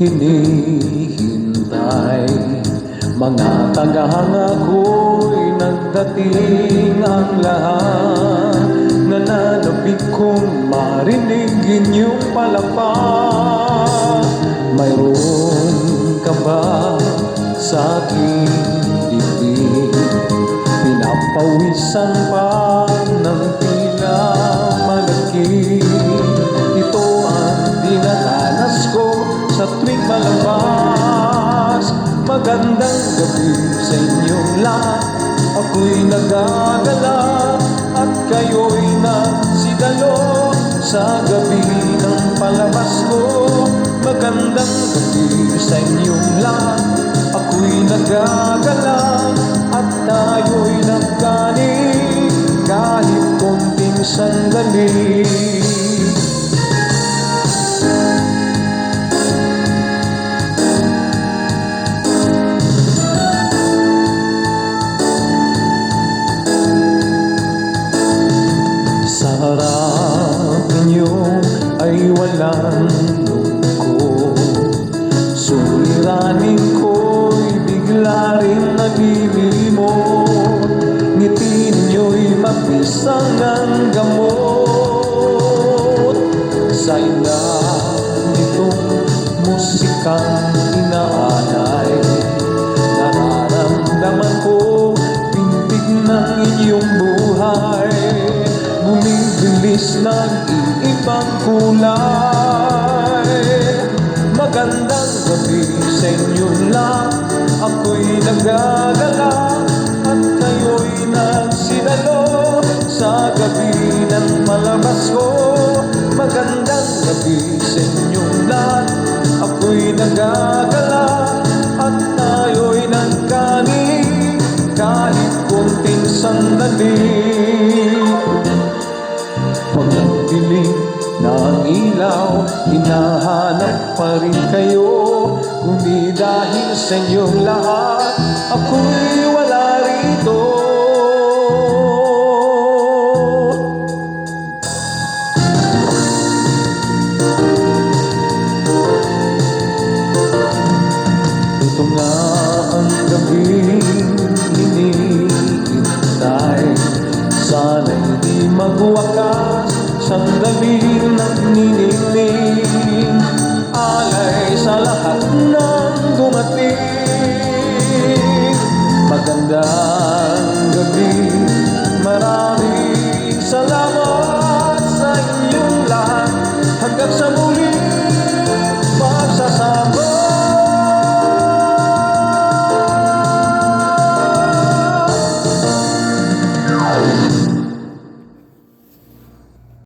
hinihintay. Mga tagahanga ko'y nagdating ang lahat. Nananabik kong marinig inyong palakpak. Mayroon ka ba sa aking dibdib? Pinapawisan pa ng tila malaki. Ito ang dinadanas ko sa tuwing malabas. Magandang gabi sa inyong lahat. Ako'y nagagala at kayo'y nagsidalo sa gabi ng palabas ko. Magandang gabi sa inyong lahat. Ako'y nagagala at tayo'y nagkanig kahit konting sandali. Sa harap ninyo ay walang lungkot. Suliranin ko'y bigla rin nalilimot. Ngiti ninyo'y mapisang ang gamot. Sa ilalim nitong musikang inaalay, nararamdaman ko pintig ng inyong buhay. Bumibilis ng iibang kulay. Magandang gabi sa inyong lahat. Ako'y nagagala at kayo'y nagsidalo sa gabi ng malabas ko. Magandang gabi sa inyong lahat. Ako'y nagagala at tayo'y nagkanig kahit konting sandali. Pag nagdilim ng ilaw, hinahanap pa rin kayo. Kung di dahil sa inyong lahat, ako'y wala rito. Ito nga ang gabi